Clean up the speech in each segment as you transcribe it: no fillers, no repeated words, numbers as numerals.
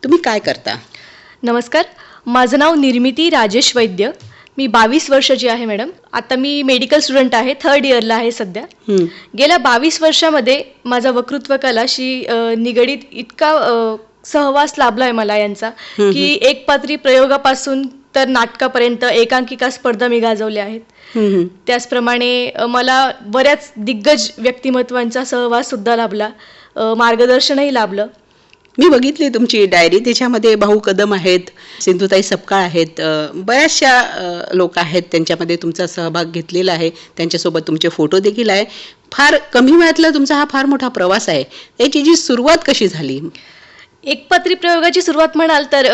तुम्ही काय करता? नमस्कार, माझं नाव निर्मिती राजेश वैद्य. मी 22 वर्षाची आहे मॅडम. आता मी मेडिकल स्टुडंट आहे, 3rd इयरला आहे सध्या. गेल्या 22 वर्षामध्ये माझा वक्तृत्व कलाशी निगडीत इतका सहवास लाभला आहे मला यांचा, की एकपात्री प्रयोगापासून तर नाटकापर्यंत एकांकिका स्पर्धा मी गाजवल्या आहेत. त्याचप्रमाणे मला बऱ्याच दिग्गज व्यक्तिमत्वांचा सहवास सुद्धा लाभला, मार्गदर्शनही लाभलं. मी बघितली तुमची डायरी, त्याच्यामध्ये भाऊ कदम आहेत, सिंधुताई सपकाळ आहेत, बऱ्याचशा लोक आहेत, त्यांच्यामध्ये तुमचा सहभाग घेतलेला आहे, त्यांच्यासोबत तुमचे फोटो देखील आहे. फार कमी वयातला तुमचा हा फार मोठा प्रवास आहे. याची जी सुरुवात कशी झाली? एकपात्री प्रयोगाची सुरुवात म्हणाल तर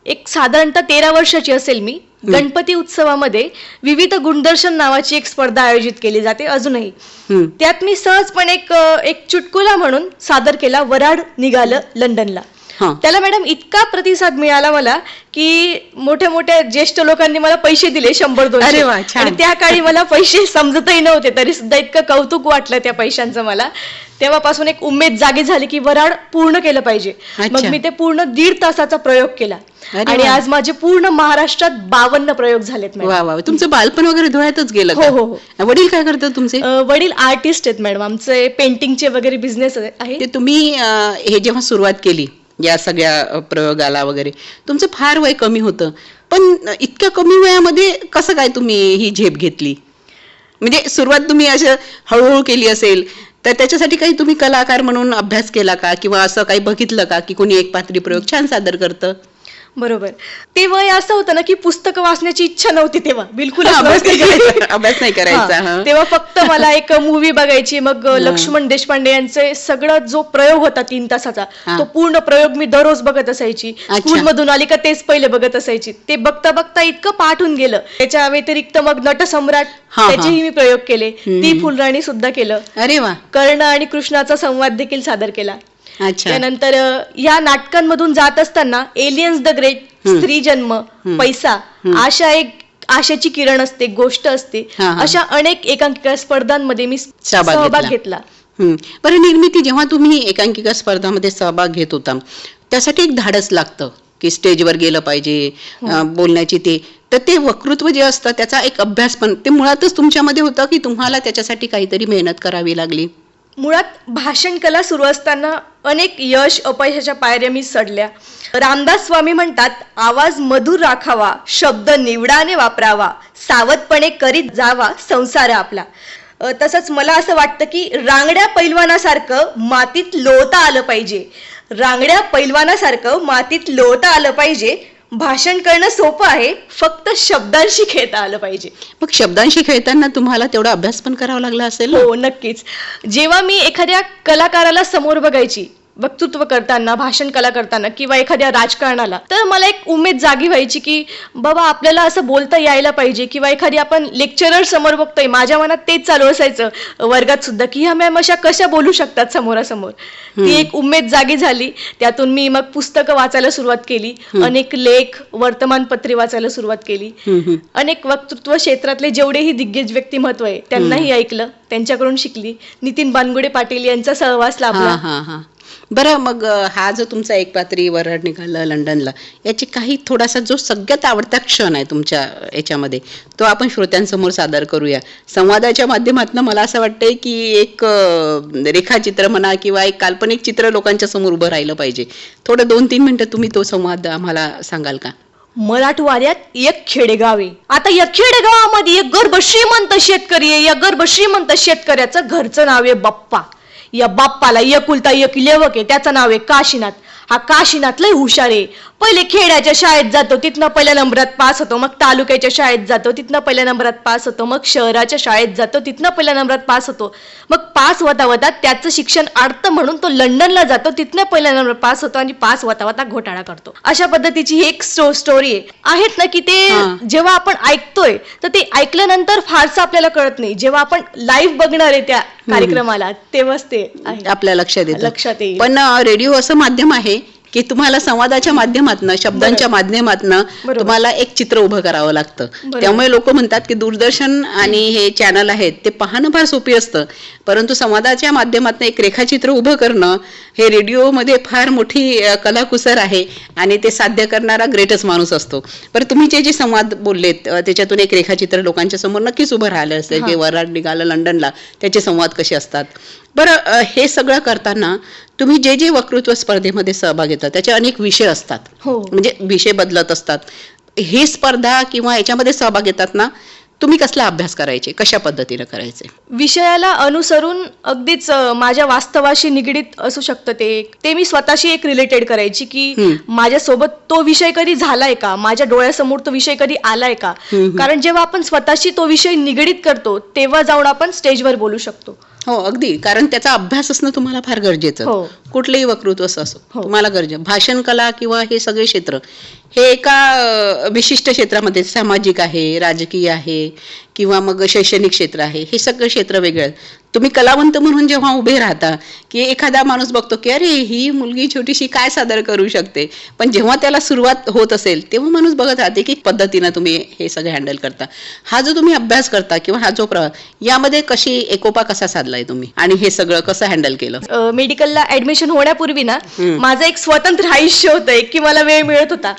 एक साधारणतः 13 वर्षाची असेल मी. गणपती उत्सवामध्ये विविध गुणदर्शन नावाची एक स्पर्धा आयोजित केली जाते अजूनही. त्यात मी सहजपणे एक चुटकुला म्हणून सादर केला, वऱ्हाड निघालं लंडनला. त्याला मॅडम इतका प्रतिसाद मिळाला मला की मोठ्या मोठ्या ज्येष्ठ लोकांनी मला पैसे दिले 100-200. आणि त्या काळी मला पैसे समजतही नव्हते, तरी सुद्धा इतकं कौतुक वाटलं त्या पैशांचं मला. तेव्हापासून एक उमेद जागी झाली की वऱ्हाड पूर्ण केलं पाहिजे. मग मी ते पूर्ण 1.5 तासाचा प्रयोग केला आणि आज माझे पूर्ण महाराष्ट्रात 52 प्रयोग झालेत. वा, तुमचं बालपण वगैरे धुळ्यातच गेलं? हो. वडील काय करतात तुमचे? वडील आर्टिस्ट आहेत मॅडम. आमचे पेंटिंगचे वगैरे बिझनेस आहे. ते तुम्ही हे जेव्हा सुरुवात केली या सगळ्या प्रयोगाला वगैरे, तुमचं फार वय कमी होतं, पण इतक्या कमी वयामध्ये कसं काय तुम्ही ही झेप घेतली? म्हणजे सुरुवात तुम्ही असं हळूहळू केली असेल, तर त्याच्यासाठी काही तुम्ही कलाकार म्हणून अभ्यास केला का, किंवा असं काही बघितलं का की कोणी एकपात्री प्रयोग छान सादर करतं? बरोबर. ते वय असं होतं ना की पुस्तकं वाचण्याची इच्छा नव्हती तेव्हा, बिलकुल अभ्यास नाही करायचा. तेव्हा फक्त मला एक मूवी बघायची. मग लक्ष्मण देशपांडे यांचे सगळं जो प्रयोग होता 3 तासाचा, तो पूर्ण प्रयोग मी दररोज बघत असायची. स्कूलमधून आली का तेच पहिले बघत असायची. ते बघता बघता इतकं पाठ होऊन गेलं. त्याच्या व्यतिरिक्त मग नटसम्राट त्याचेही मी प्रयोग केले. ती फुलराणी सुद्धा केलं. अरे वा. कर्ण आणि कृष्णाचा संवाद देखील सादर केला. त्यानंतर या नाटकांमधून जात असताना एलियन्स द ग्रेट, स्त्री जन्म, पैसा, आशाची किरण असते, गोष्ट असते, अशा अनेक एकांकिका स्पर्धांमध्ये मी सहभाग घेतला. बरं निर्मिती, जेव्हा तुम्ही एकांकिका स्पर्धामध्ये सहभाग घेत होता, त्यासाठी एक धाडस लागतं की स्टेजवर गेलं पाहिजे, बोलण्याची तर ते वक्तृत्व जे असतं त्याचा एक अभ्यास पण ते मुळातच तुमच्यामध्ये होतं की तुम्हाला त्याच्यासाठी काहीतरी मेहनत करावी लागली? मुळात भाषण कला सुरू असताना अनेक यश अपयशाच्या पायऱ्या मी चढल्या. रामदास स्वामी म्हणतात, आवाज मधुर राखावा, शब्द निवडाने वापरावा, सावधपणे करीत जावा संसार आपला. तसंच मला असं वाटतं की रांगड्या पैलवानासारखं मातीत लोळता आलं पाहिजे. रांगड्या पैलवानासारखं मातीत लोळता आलं पाहिजे. भाषण करणं सोपं आहे, फक्त शब्दांशी खेळता आलं पाहिजे. मग शब्दांशी खेळताना तुम्हाला तेवढा अभ्यास पण करावा लागला असेल? हो, नक्कीच. जेव्हा मी एखाद्या कलाकाराला समोर बघायची वक्तृत्व करताना, भाषण कला करताना, किंवा एखाद्या राजकारणाला, तर मला एक उमेद जागी व्हायची की बाबा आपल्याला असं बोलता यायला पाहिजे. किंवा एखादी आपण लेक्चरर समोर बघतोय, माझ्या मनात तेच चालू असायचं वर्गात सुद्धा की ह्या मॅम अशा कशा बोलू शकतात समोरासमोर. ती एक उमेद जागी झाली. त्यातून मी मग पुस्तकं वाचायला सुरुवात केली, अनेक लेख, वर्तमानपत्रे वाचायला सुरुवात केली. अनेक वक्तृत्व क्षेत्रातले जेवढेही दिग्गज व्यक्तिमत्व आहे त्यांनाही ऐकलं, त्यांच्याकडून शिकली. नितीन बानगुडे पाटील यांचा सहवास लाभला. बरं, मग हा जो तुमचा एकपात्री वऱ्हाड निघालं लंडनला, याची काही थोडासा जो सगळ्यात आवडता क्षण आहे तुमच्या याच्यामध्ये, तो आपण श्रोत्यांसमोर सादर करूया. संवादाच्या माध्यमातून मला असं वाटतंय की एक रेखाचित्र म्हणा किंवा एक काल्पनिक चित्र लोकांच्या समोर उभं राहिलं पाहिजे. थोडं 2-3 मिनिटं तुम्ही तो संवाद आम्हाला सांगाल का? मराठवाड्यात एक खेडेगाव आहे. आता या खेडेगावामध्ये एक गर्भ श्रीमंत शेतकरी आहे. या गर्भ श्रीमंत शेतकऱ्याचं घरचं नाव आहे बाप्पा. या बाप्पाला एकुलता एक लेवक आहे, त्याचं नाव आहे काशीनाथ. हा काशीनाथ लय हुशार आहे. पहिले खेड्याच्या शाळेत जातो, तिथनं पहिल्या नंबरात पास होतो. मग तालुक्याच्या शाळेत जातो, तिथनं पहिल्या नंबरात पास होतो. मग शहराच्या शाळेत जातो, तिथनं पहिल्या नंबरात पास होतो. मग पास होता होता त्याचं शिक्षण अडतं म्हणून तो लंडनला जातो, तिथनं पहिल्या नंबरात पास होतो आणि पास होता होता घोटाळा करतो. अशा पद्धतीची ही एक स्टोरी आहेत ना की ते जेव्हा आपण ऐकतोय तर ते ऐकल्यानंतर फारसं आपल्याला कळत नाही. जेव्हा आपण लाईव्ह बघणार आहे त्या कार्यक्रमाला तेव्हाच ते आपल्या लक्षात येईल. पण रेडिओ असं माध्यम आहे की तुम्हाला संवादाच्या माध्यमातनं, शब्दांच्या माध्यमातनं बरोबर. तुम्हाला एक चित्र उभं करावं लागतं. बरोबर. त्यामुळे लोक म्हणतात की दूरदर्शन आणि हे चॅनल आहेत ते पाहणं फार सोपी असतं, परंतु संवादाच्या माध्यमातून एक रेखाचित्र उभं करणं हे रेडिओमध्ये फार मोठी कलाकुसर आहे आणि ते साध्य करणारा ग्रेटच माणूस असतो. पण तुम्ही जे संवाद बोललेत त्याच्यातून एक रेखाचित्र लोकांच्या समोर नक्कीच उभं राहिलं असेल की वऱ्हाड निघालं लंडनला, त्याचे संवाद कसे असतात. बरं, हे सगळं करताना तुम्ही जे वक्तृत्व स्पर्धेमध्ये सहभाग घेता त्याचे अनेक विषय असतात, हो. म्हणजे विषय बदलत असतात. ही स्पर्धा किंवा याच्यामध्ये सहभाग घेतात ना, तुम्ही कसला अभ्यास करायचे, कशा पद्धतीने करायचे? विषयाला अनुसरून अगदीच माझ्या वास्तवाशी निगडीत असू शकतं ते मी स्वतःशी एक रिलेटेड करायची की माझ्यासोबत तो विषय कधी झालाय का, माझ्या डोळ्यासमोर तो विषय कधी आलाय का. कारण जेव्हा आपण स्वतःशी तो विषय निगडीत करतो तेव्हा जाऊन आपण स्टेजवर बोलू शकतो. हो, अगदी. कारण त्याचा अभ्यास असणं तुम्हाला फार गरजेचं. हो. कुठलंही वक्तृत्व असो हो. तुम्हाला गरजेचं. भाषण कला किंवा हे सगळे क्षेत्र हे एका विशिष्ट क्षेत्रामध्ये, सामाजिक आहे, राजकीय आहे किंवा मग शैक्षणिक क्षेत्र आहे, हे सगळं क्षेत्र वेगळं. तुम्ही कलावंत म्हणून जेव्हा उभे राहता की एखादा माणूस बघतो की अरे ही मुलगी छोटीशी काय सादर करू शकते, पण जेव्हा त्याला सुरुवात होत असेल तेव्हा माणूस बघत राहते की पद्धतीनं तुम्ही हे सगळं हँडल करता. हा जो तुम्ही अभ्यास करता किंवा हा जो यामध्ये कशी एकोपा कसा साधलाय तुम्ही आणि हे सगळं कसं हँडल केलं? मेडिकलला ऍडमिशन होण्यापूर्वी ना माझं एक स्वतंत्र आयुष्य होतं एक की मला वेळ मिळत होता.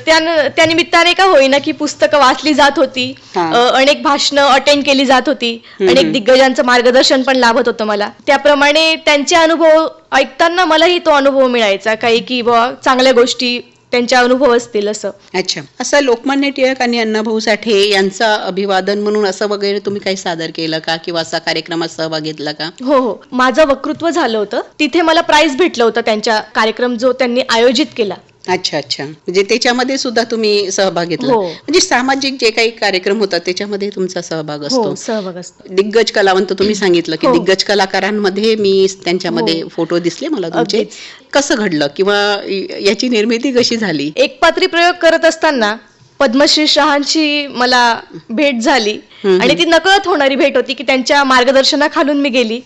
त्या निमित्ताने का होईना की पुस्तकं वाचली जात होती, अनेक भाषणं अटेंड केली जात होती, अनेक दिग्गजांचं मार्गदर्शन पण लाभत होतं मला. त्याप्रमाणे त्यांचे अनुभव ऐकताना मलाही तो अनुभव मिळायचा काही की बुवा चांगल्या गोष्टी त्यांचे अनुभव असतील असं. अच्छा, असं लोकमान्य टिळक आणि अण्णाभाऊ साठे यांचं अभिवादन म्हणून असं वगैरे तुम्ही काही सादर केलं का किंवा असा कार्यक्रमात सहभाग घेतला का? हो हो, माझं वक्तृत्व झालं होतं, तिथे मला प्राइज भेटलं होतं त्यांच्या कार्यक्रम जो त्यांनी आयोजित केला. अच्छा अच्छा, म्हणजे त्याच्यामध्ये सुद्धा तुम्ही सहभाग घेतला. हो. म्हणजे सामाजिक जे काही कार्यक्रम होतात त्याच्यामध्ये तुमचा सहभाग असतो. हो, सहभाग असतो. दिग्गज कलावंत तुम्ही सांगितलं की हो. दिग्गज कलाकारांमध्ये मी त्यांच्यामध्ये फोटो दिसले मला तुमचे. अगदीच. कसं घडलं किंवा याची निर्मिती कशी झाली? एकपात्री प्रयोग करत असताना पद्मश्री शाहांची मला भेट झाली आणि ती नकळत होणारी भेट होती की त्यांच्या मार्गदर्शनाखालून मी गेली.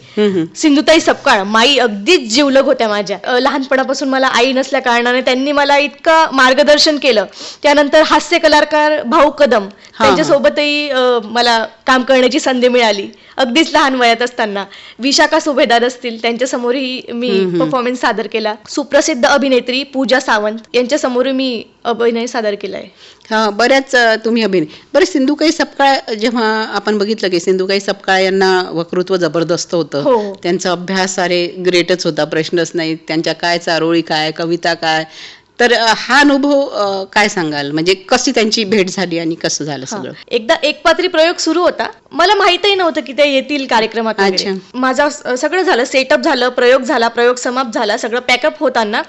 सिंधुताई सपकाळ माई अगदीच जिवलग होत्या माझ्या. लहानपणापासून मला आई नसल्या कारणाने त्यांनी मला इतकं मार्गदर्शन केलं. त्यानंतर हास्य कलाकार भाऊ कदम त्यांच्यासोबतही मला काम करण्याची संधी मिळाली अगदीच लहान वयात असताना. विशाखा सुभेदार असतील त्यांच्यासमोरही मी परफॉर्मन्स सादर केला. सुप्रसिद्ध अभिनेत्री पूजा सावंत यांच्यासमोर मी अभिनय सादर केलाय. हा, बऱ्याच तुम्ही अभिनय. बरं, सिंधुताई सपकाळ जेव्हा आपण बघितलं की सिंधुताई सपकाळ यांना वक्तृत्व जबरदस्त होतं. हो. त्यांचा अभ्यास अरे ग्रेटच होता, प्रश्नच नाही. त्यांच्या काय चारोळी, काय कविता, काय. तर हा अनुभव काय सांगाल, म्हणजे कशी त्यांची भेट झाली आणि कसं झालं सगळं? एकदा एकपात्री प्रयोग सुरू होता, मला माहितही नव्हतं की ते येतील कार्यक्रमात वगैरे. अच्छा. माझा सगळं झालं, सेटअप झालं, प्रयोग झाला, प्रयोग समाप्त झाला, सगळं पॅकअप होताना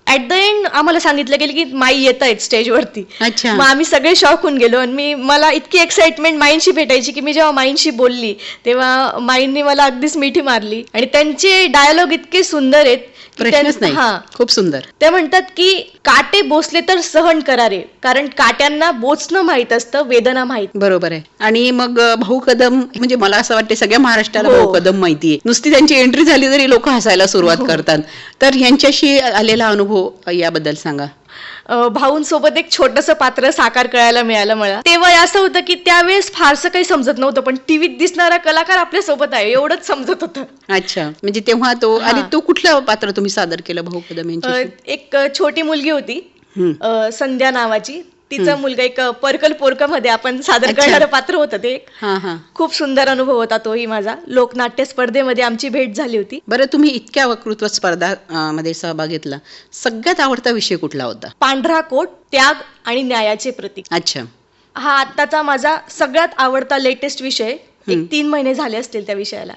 ऍट द एंड आम्हाला सांगितलं गेलं की माई येत आहेत स्टेजवरती. अच्छा. मग आम्ही सगळे शॉक होऊन गेलो आणि मला इतकी एक्साइटमेंट माईंशी भेटायची की मी जेव्हा माईंशी बोलली तेव्हा माईंनी मला अगदीच मिठी मारली आणि त्यांचे डायलॉग इतके सुंदर आहेत. प्रश्नच नाही, खूप सुंदर. ते म्हणतात की काटे बोसले तर सहन करारे, कारण काट्यांना बोचणं माहित असतं, वेदना माहित. बरोबर आहे. आणि मग भाऊ कदम, म्हणजे मला असं वाटतं सगळ्या महाराष्ट्राला हो. भाऊ कदम माहितीये. नुसती त्यांची एंट्री झाली तरी लोक हसायला सुरुवात करतात. तर यांच्याशी आलेला अनुभव याबद्दल सांगा. भाऊंसोबत एक छोटंसं पात्र साकार करायला मिळालं मला. तेव्हा असं होतं की त्यावेळेस फारसं काही समजत नव्हतं, पण टीव्हीत दिसणारा कलाकार आपल्या सोबत आहे एवढंच समजत होतं. अच्छा, म्हणजे तेव्हा तो. आणि तो कुठलं पात्र तुम्ही सादर केलं भाऊ कदम यांच्याशी? एक छोटी मुलगी होती संध्या नावाची, तिचा मुलगा एक पर्कल पोरकामध्ये आपण सादर करणारं पात्र होतं ते. खूप सुंदर अनुभव होता तोही माझा. लोकनाट्य स्पर्धेमध्ये आमची भेट झाली होती. बरं, तुम्ही इतक्या वक्तृत्व स्पर्धा मध्ये सहभाग घेतला, सगळ्यात आवडता विषय कुठला होता? पांढरा कोट, त्याग आणि न्यायाचे प्रतीक. अच्छा. हा आत्ताचा माझा सगळ्यात आवडता लेटेस्ट विषय. एक 3 महिने झाले असतील त्या विषयाला.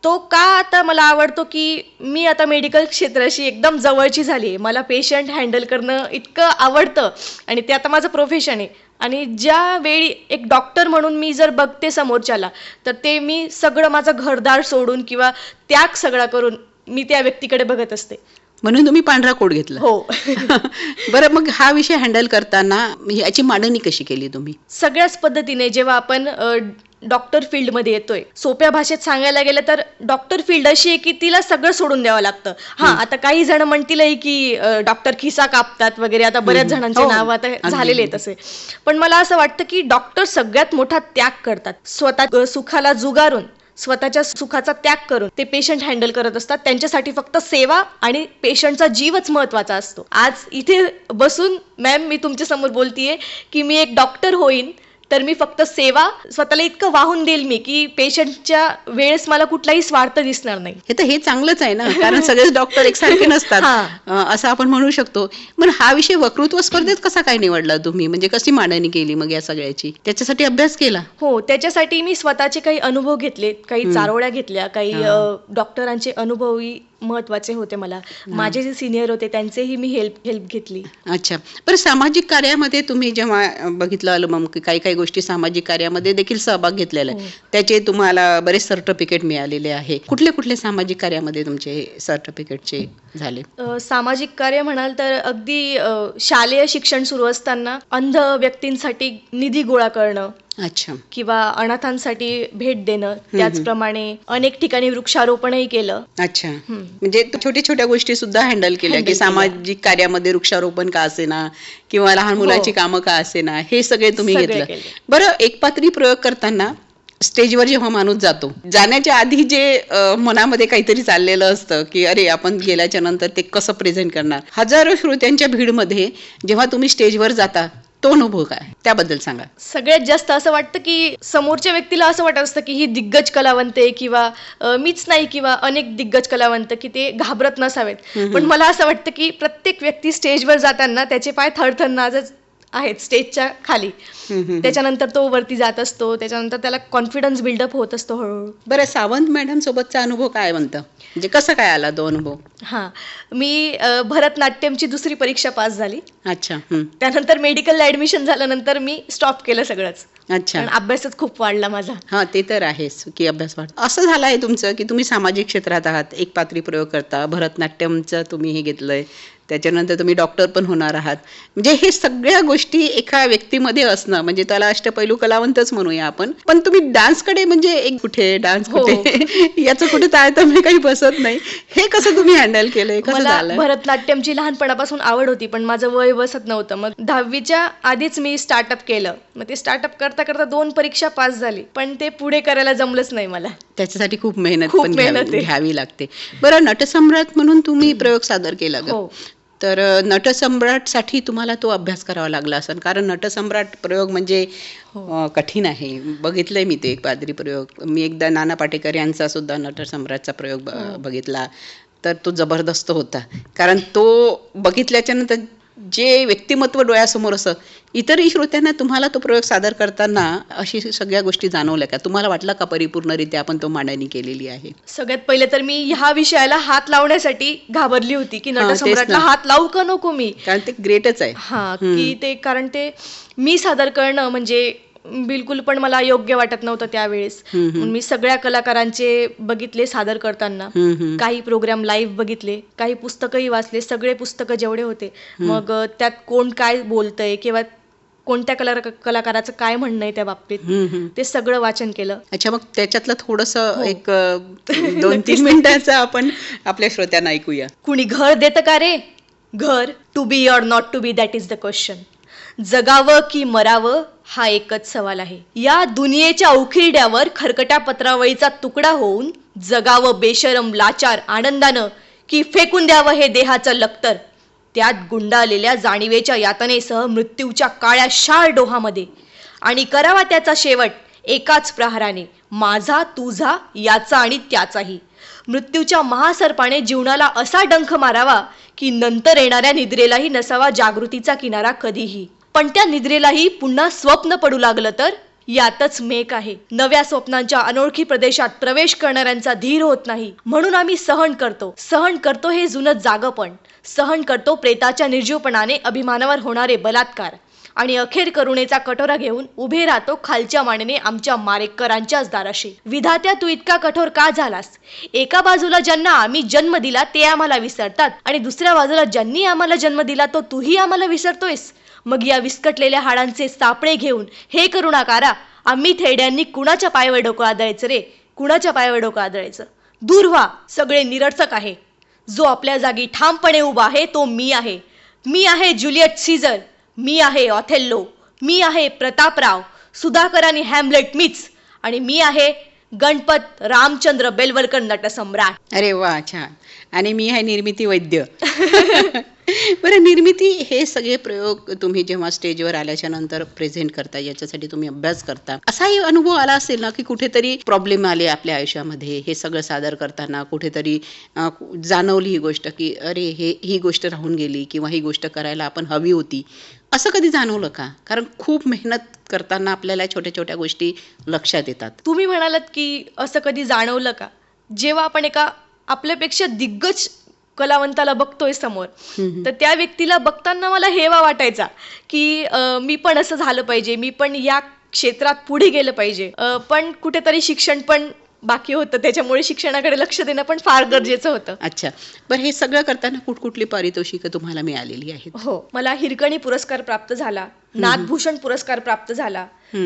तो का आता मला आवडतो की मी आता मेडिकल क्षेत्राशी एकदम जवळची झाली आहे. मला पेशंट हँडल करणं इतकं आवडतं आणि ते आता माझं प्रोफेशन आहे. आणि ज्या वेळी एक डॉक्टर म्हणून मी जर बघते समोरच्याला, तर ते मी सगळं माझं घरदार सोडून किंवा त्याग सगळा करून मी त्या व्यक्तीकडे बघत असते. म्हणून तुम्ही पांढरा कोट घेतला? हो. बरं, मग हा विषय हँडल करताना याची मांडणी कशी केली तुम्ही? सगळ्याच पद्धतीने जेव्हा आपण डॉक्टर फील्डमध्ये येतोय. सोप्या भाषेत सांगायला गेलं तर डॉक्टर फील्ड अशी आहे की तिला सगळं सोडून द्यावं लागतं. आता काही जण म्हणतील की डॉक्टर खिसा कापतात वगैरे, आता बऱ्याच जणांचे हो, नाव आता अगदी. झालेले आहेत तसे. पण मला असं वाटतं की डॉक्टर सगळ्यात मोठा त्याग करतात. स्वतः सुखाला जुगारून, स्वतःच्या सुखाचा त्याग करून ते पेशंट हँडल करत असतात. त्यांच्यासाठी फक्त सेवा आणि पेशंटचा जीवच महत्वाचा असतो. आज इथे बसून मॅम मी तुमच्या समोर बोलतीये की मी एक डॉक्टर होईन तर मी फक्त सेवा स्वतःला इतकं वाहून देईल मी की पेशंटच्या वेळेस मला कुठलाही स्वार्थ दिसणार नाही. हे चांगलंच आहे ना, कारण सगळेच डॉक्टर एकसारखे नसतात. असं आपण म्हणू शकतो. पण हा विषय वक्तृत्व स्पर्धेत कसा काय निवडला तुम्ही, म्हणजे कशी मांडणी केली मग या सगळ्याची? त्याच्यासाठी अभ्यास केला? हो, त्याच्यासाठी मी स्वतःचे काही अनुभव घेतले, काही चारोळ्या घेतल्या, काही डॉक्टरांचे अनुभवही महत्वाचे होते मला. माझे जे सिनियर होते त्यांचेही मी हेल्प घेतली. अच्छा. बरं, सामाजिक कार्यामध्ये तुम्ही जेव्हा बघितलं आलं मग काही काही गोष्टी सामाजिक कार्यामध्ये देखील सहभाग घेतलेला आहे, त्याचे तुम्हाला बरेच सर्टिफिकेट मिळालेले आहे. कुठले कुठले सामाजिक कार्यामध्ये तुमचे सर्टिफिकेटचे झाले? सामाजिक कार्य म्हणाल तर अगदी शालेय शिक्षण सुरू असताना अंध व्यक्तींसाठी निधी गोळा करणं, अच्छा, किंवा अनाथांसाठी भेट देणं, त्याचप्रमाणे अनेक ठिकाणी वृक्षारोपणही केलं. अच्छा. म्हणजे छोट्या छोट्या गोष्टी सुद्धा हँडल केल्या की सामाजिक कार्यामध्ये वृक्षारोपण का असेना किंवा लहान मुलांची कामं का असेना, हे सगळे तुम्ही घेतलं. बरं, एकपात्री प्रयोग करताना स्टेजवर जेव्हा माणूस जातो, जाण्याच्या आधी जे मनामध्ये काहीतरी चाललेलं असतं की अरे आपण गेल्याच्या नंतर ते कसं प्रेझेंट करणार, हजारो श्रोत्यांच्या भीडमध्ये जेव्हा तुम्ही स्टेजवर जाता तो अनुभव काय, त्याबद्दल सांगा. सगळ्यात जास्त असं वाटतं की समोरच्या व्यक्तीला असं वाटत असतं की ही दिग्गज कलावंत आहे किंवा मीच नाही किंवा अनेक दिग्गज कलावंत, की ते घाबरत नसावेत. पण मला असं वाटतं की प्रत्येक व्यक्ती स्टेजवर जाताना त्याचे पाय थरथरणारच आहेत स्टेजच्या खाली. त्याच्यानंतर तो वरती जात असतो, त्याच्यानंतर त्याला कॉन्फिडन्स बिल्डअप होत असतो हळूहळू. बरं, सावंत मॅडम सोबतचा अनुभव काय म्हणतं, म्हणजे कसं काय आला तो अनुभव? मी भरतनाट्यमची दुसरी परीक्षा पास झाली. अच्छा. त्यानंतर मेडिकलला ऍडमिशन झाल्यानंतर मी स्टॉप केलं सगळंच. अच्छा. कारण अभ्यासच खूप वाढला माझा. ते तर आहेच की अभ्यास वाढ. असं झालं आहे तुमचं की तुम्ही सामाजिक क्षेत्रात आहात, एक पात्री प्रयोग करता, भरतनाट्यमचं तुम्ही हे घेतलंय, त्याच्यानंतर तुम्ही डॉक्टर पण होणार आहात. म्हणजे हे सगळ्या गोष्टी एका व्यक्तीमध्ये असणं, म्हणजे त्याला अष्टपैलू कलावंतच म्हणूया आपण. पण तुम्ही डान्सकडे म्हणजे एक कुठे डान्स कुठे याचं कुठे ताळतम्य काही बसत नाही. हे कसं तुम्ही हँडल केलंय, कसं मला झालं? भरतनाट्यमची लहानपणापासून आवड होती पण माझं वय बसत नव्हतं. मग 10वीच्या आधीच मी स्टार्टअप केलं. मग ते स्टार्टअप करता करता 2 परीक्षा पास झाली, पण ते पुढे करायला जमलंच नाही मला. त्याच्यासाठी खूप मेहनत पण घ्यावी लागते. बरं, नटसम्राट म्हणून तुम्ही प्रयोग सादर केला ग. तर नटसम्राटसाठी तुम्हाला तो अभ्यास करावा लागला असेल, कारण नटसम्राट प्रयोग म्हणजे कठीण आहे. बघितलंय मी ते एक पात्री प्रयोग. मी एकदा नाना पाटेकर यांचा सुद्धा नटसम्राटचा प्रयोग बघितला, तर तो जबरदस्त होता. कारण तो बघितल्याच्या नंतर जे व्यक्तिमत्व डोळ्यासमोर असं, इतरही श्रोत्यांना तुम्हाला तो प्रयोग सादर करताना अशी सगळ्या गोष्टी जाणवल्या का? तुम्हाला वाटलं का परिपूर्णरित्या आपण तो मांडणी केलेली आहे? सगळ्यात पहिले तर मी ह्या विषयाला हात लावण्यासाठी घाबरली होती की नटसम्राटला हात लावू का नको मी, कारण ते ग्रेटच आहे. की ते कारण ते मी सादर करणं म्हणजे बिलकुल पण मला योग्य वाटत नव्हतं त्यावेळेस. मी सगळ्या कलाकारांचे बघितले सादर करताना, काही प्रोग्राम लाईव्ह बघितले, काही पुस्तकही वाचले, सगळे पुस्तकं जेवढे होते. मग त्यात कोण काय बोलतंय किंवा कोणत्या कलाकाराचं काय म्हणणं आहे त्या बाबतीत ते सगळं वाचन केलं. अच्छा, मग त्याच्यातलं थोडंसं एक 2-3 मिनिटाचं आपण आपल्या श्रोत्यांना ऐकूया. कुणी घर देतं का रे? घर to be or not to be, that is the question. जगावं की मरावं हा एकच सवाल आहे. या दुनियेच्या उखिरड्यावर खरकट्या पत्रावळीचा तुकडा होऊन जगावं बेशरम लाचार आनंदानं की फेकून द्यावं हे देहाचं लक्तर त्यात गुंडाळलेल्या जाणीवेच्या यातनेसह मृत्यूच्या काळ्या शाळ डोहामध्ये, आणि करावा त्याचा शेवट एकाच प्रहाराने, माझा तुझा याचा आणि त्याचाही. मृत्यूच्या महासर्पाने जीवनाला असा डंख मारावा की नंतर येणाऱ्या निद्रेलाही नसावा जागृतीचा किनारा कधीही. पण त्या निद्रेलाही पुन्हा स्वप्न पडू लागलं तर यातच मेक आहे. नव्या स्वप्नांच्या अनोळखी प्रदेशात प्रवेश करणाऱ्यांचा धीर होत नाही, म्हणून आम्ही सहन करतो हे जुनं जागपण, सहन करतो प्रेताच्या निर्जीवपणाने अभिमानावर होणारे बलात्कार, आणि अखेर करुणेचा कटोरा घेऊन उभे राहतो खालच्या मानेने आमच्या मारेकरांच्याच दाराशी. विधात्या तू इतका कठोर का झालास? एका बाजूला ज्यांना आम्ही जन्म दिला ते आम्हाला विसरतात, आणि दुसऱ्या बाजूला ज्यांनी आम्हाला जन्म दिला तो तूही आम्हाला विसरतोयस. मग या विस्कटलेल्या हाडांचे सापळे घेऊन हे करुणाकारा आम्ही थेड्यांनी कुणाच्या पायावर डोकं आदळायचं रे, कुणाच्या पायावर डोकं आदळायचं. दूर व्हा, सगळे निरर्थक आहे. जो आपल्या जागी ठामपणे उभा आहे तो मी आहे. मी आहे जुलियट सीझर, मी आहे ऑथेल्लो, मी आहे प्रतापराव, सुधाकर आणि हॅम्लेट मीच, आणि मी आहे गणपत रामचंद्र बेलवलकर नटसम्राट. अरे वा, छान. आणि मी आहे निर्मिती वैद्य. बरं, निर्मिती, हे सगळे प्रयोग तुम्ही जेव्हा स्टेजवर आल्याच्या नंतर प्रेझेंट करता, याच्यासाठी तुम्ही अभ्यास करता, असाही अनुभव आला असेल ना की कुठेतरी प्रॉब्लेम आले आपल्या आयुष्यामध्ये हे सगळं सादर करताना, कुठेतरी जाणवली ही गोष्ट की अरे ही गोष्ट राहून गेली किंवा ही गोष्ट करायला आपण हवी होती, असं कधी जाणवलं का? कारण खूप मेहनत करताना आपल्याला छोट्या छोट्या गोष्टी लक्षात येतात. तुम्ही म्हणालात की असं कधी जाणवलं का, जेव्हा आपण एका आपल्यापेक्षा दिग्गज कलावंताला बघतोय समोर, तर त्या व्यक्तीला बघताना मला हेवा वाटायचा की मी पण असं झालं पाहिजे, मी पण या क्षेत्रात पुढे गेलं पाहिजे. पण कुठेतरी शिक्षण पण बाकी होतं, त्याच्यामुळे शिक्षणाकडे लक्ष देणं पण फार गरजेचं होतं. अच्छा, बरं, हे सगळं करताना कुठकुठली पारितोषिकं तुम्हाला मिळालेली आहेत? हो, मला हिरकणी पुरस्कार प्राप्त झाला, नादभूषण पुरस्कार प्राप्त झाला,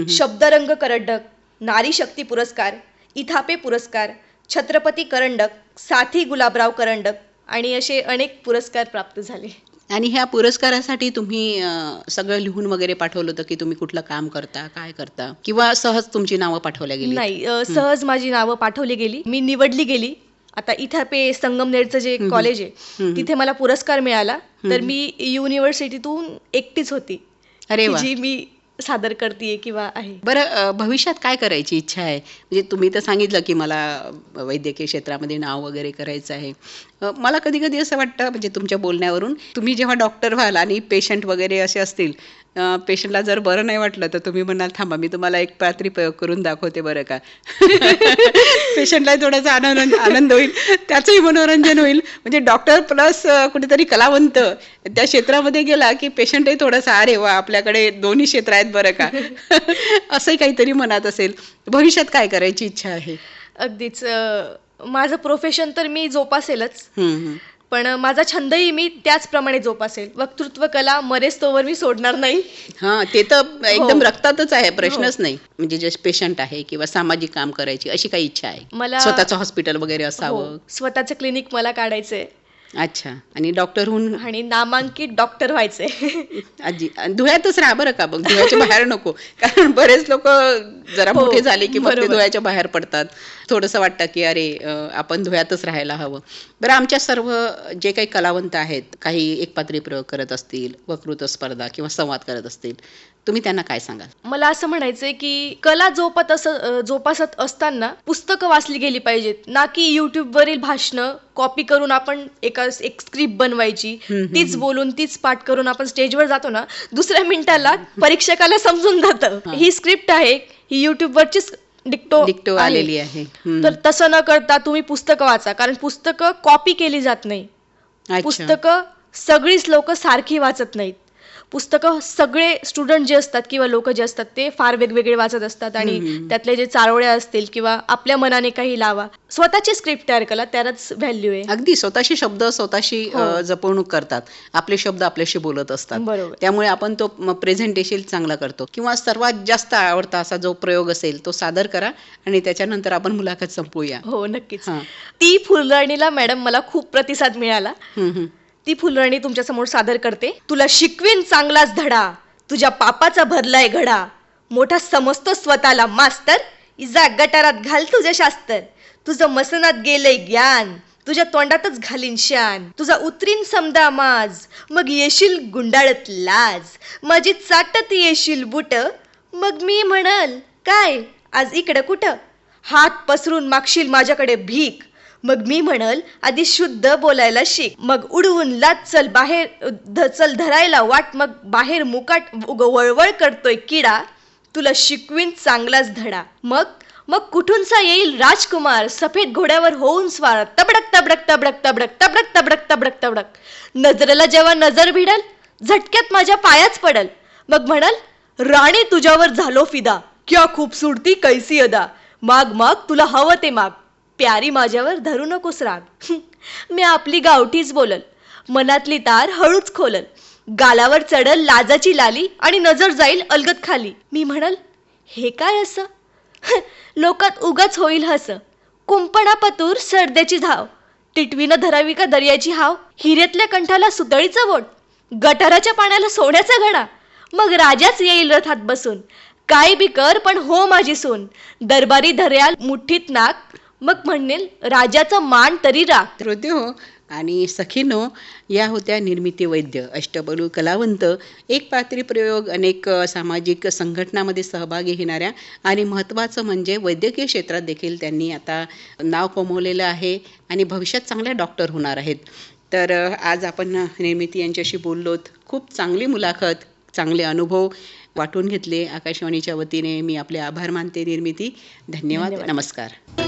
शब्दरंग करंडक, नारी शक्ती पुरस्कार, इथापे पुरस्कार, छत्रपती करंडक, साथी गुलाबराव करंडक, आणि असे अनेक पुरस्कार प्राप्त झाले. आणि ह्या पुरस्कारासाठी तुम्ही सगळं लिहून वगैरे पाठवलं होतं की तुम्ही कुठलं काम करता, काय करता, किंवा सहज तुमची नावं पाठवल्या गेली? नाही, सहज माझी नावं पाठवली गेली, मी निवडली गेली. आता इथापे संगमनेरचं जे कॉलेज आहे तिथे मला पुरस्कार मिळाला, तर मी युनिव्हर्सिटीतून एकटीच होती. अरे वा. जी मी सादर करते किंवा आहे. बरं, भविष्यात काय करायची इच्छा आहे? म्हणजे तुम्ही तर सांगितलं की मला वैद्यकीय क्षेत्रामध्ये नाव वगैरे करायचं आहे. मला कधी कधी असं वाटतं, म्हणजे तुमच्या बोलण्यावरून, तुम्ही जेव्हा डॉक्टर व्हाल आणि पेशंट वगैरे असे असतील, पेशंटला जर बरं नाही वाटलं तर तुम्ही म्हणाल थांबा मी तुम्हाला एक पात्री प्रयोग करून दाखवते बरं का. पेशंटला थोडासा आनंद होईल, त्याचंही मनोरंजन होईल. म्हणजे डॉक्टर प्लस कुठेतरी कलावंत त्या क्षेत्रामध्ये गेला की पेशंटही थोडासा अरे वा, आपल्याकडे दोन्ही क्षेत्र आहेत बरं का. असंही काहीतरी मनात असेल. भविष्यात काय करायची इच्छा आहे? अगदीच, माझं प्रोफेशन तर मी जोपासेलच, पण माझा छंदही मी त्याचप्रमाणे जोपासेल. वक्तृत्व कला मरेस्तोवर मी सोडणार नाही. हा, ते तर एकदम रक्तातच आहे, प्रश्नच नाही. म्हणजे जे पेशंट आहे किंवा सामाजिक काम करायची अशी काही इच्छा आहे? मला स्वतःचं हॉस्पिटल वगैरे असावं? स्वतःचं क्लिनिक मला काढायचंय. अच्छा, आणि डॉक्टर होऊन आणि नामांकित डॉक्टर व्हायचंय. आजी, धुळ्यातच राहा बरं का, मग धुळ्याच्या बाहेर नको. कारण बरेच लोक जरा मोठे झाले की मग ते धुळ्याच्या बाहेर पडतात. थोडंसं वाटतं की अरे आपण धुळ्यातच राहायला हवं. बरं, आमच्या सर्व जे काही कलावंत आहेत, काही एकपात्री प्रयोग करत असतील, वक्तृत्व स्पर्धा किंवा संवाद करत असतील, तुम्ही त्यांना काय सांगाल? मला असं म्हणायचंय की कला जोपासत असताना पुस्तकं वाचली गेली पाहिजेत, ना की युट्यूबवरील भाषणं कॉपी करून आपण एक स्क्रिप्ट बनवायची, तीच बोलून तीच पाठ करून आपण स्टेजवर जातो ना, दुसऱ्या मिनिटाला परीक्षकाला समजून जातं ही स्क्रिप्ट आहे, ही युट्यूबवरचीच डिक्टो आलेली आहे. तर तसं न करता तुम्ही पुस्तकं वाचा, कारण पुस्तकं कॉपी केली जात नाही. पुस्तकं सगळीच लोक सारखी वाचत नाहीत. पुस्तकं सगळे स्टुडंट जे असतात किंवा लोक जे असतात ते फार वेगवेगळे वाचत असतात, आणि त्यातले जे चारोळ्या असतील किंवा आपल्या मनाने काही लावा, स्वतःची स्क्रिप्ट तयार करा, त्यालाच व्हॅल्यू आहे. अगदी स्वतःशी शब्द स्वतःशी जपवणूक करतात, आपले शब्द आपल्याशी बोलत असतात. बरोबर. त्यामुळे आपण तो प्रेझेंटेशन चांगला करतो. किंवा सर्वात जास्त आवडता असा जो प्रयोग असेल तो सादर करा आणि त्याच्यानंतर आपण मुलाखत संपवूया. हो, नक्कीच. ती फुलराणीला मॅडम मला खूप प्रतिसाद मिळाला. ती फुलराणी तुमच्या समोर सादर करते. तुला शिकवीन चांगलाच धडा, तुझ्या पापाचा भरलाय घडा, मोठा समजतो स्वतःला मास्तर, इजा गटारात घाल तुझ्या शास्त्र, तुझं मसनात गेलंय ज्ञान, तुझ्या तोंडातच घालीन शान, तुझा उतरीन समदा माज, मग येशील गुंडाळत लाज, माझी चाटत येशील बुट, मग मी म्हणल काय आज इकडं कुठं, हात पसरून मागशील माझ्याकडे भीक, मग मी म्हणल आधी शुद्ध बोलायला शिक, मग उडवून लाच चल बाहेर चल धरायला वाट, मग बाहेर मुकाट वळवळ करतोय किडा, तुला शिकवीन चांगलाच धडा, मग कुठूनसा येईल राजकुमार, सफेद घोड्यावर होऊन स्वार, तबडक तबडक तबडक तबडक तबडक तबडक तबडक तबडक, नजरेला जेव्हा नजर भिडल झटक्यात माझ्या पायाच पडल, मग म्हणल राणी तुझ्यावर झालो फिदा, क्या खूबसूरती कैसी अदा, माग माग तुला हवं ते माग, प्यारी माझ्यावर धरू नकोस राग. मी आपली गावठीच बोलल, मनातली तार हळूच खोलल, गालावर चढल लाजाची लाली आणि नजर जाईल अलगद खाली, मी म्हणल हे काय असं? लोकात उगाच होईल हस. कुंपणा पतूर सरद्याची धाव, टिटवीनं धरावी का दर्याची हाव. हिऱ्यातल्या कंठाला सुतळीचं बोट, गटाराच्या पाण्याला सोन्याचा घडा. मग राजाच येईल रथात बसून, काय बी कर पण हो माझी सून. दरबारी धर्याल मुठीत नाक, मग म्हणेल राजाचं मान तरी राख. श्रोते हो आणि सखीनो, या होत्या निर्मिती वैद्य, अष्टपैलू कलावंत, एक पात्री प्रयोग, अनेक सामाजिक संघटनामध्ये सहभागी घेणाऱ्या आणि महत्त्वाचं म्हणजे वैद्यकीय क्षेत्रात देखील त्यांनी आता नाव कमवलेलं आहे आणि भविष्यात चांगल्या डॉक्टर होणार आहेत. तर आज आपण निर्मिती यांच्याशी बोललोत. खूप चांगली मुलाखत, चांगले अनुभव वाटून घेतले. आकाशवाणीच्या वतीने मी आपले आभार मानते निर्मिती. धन्यवाद. धन्यवाद. नमस्कार.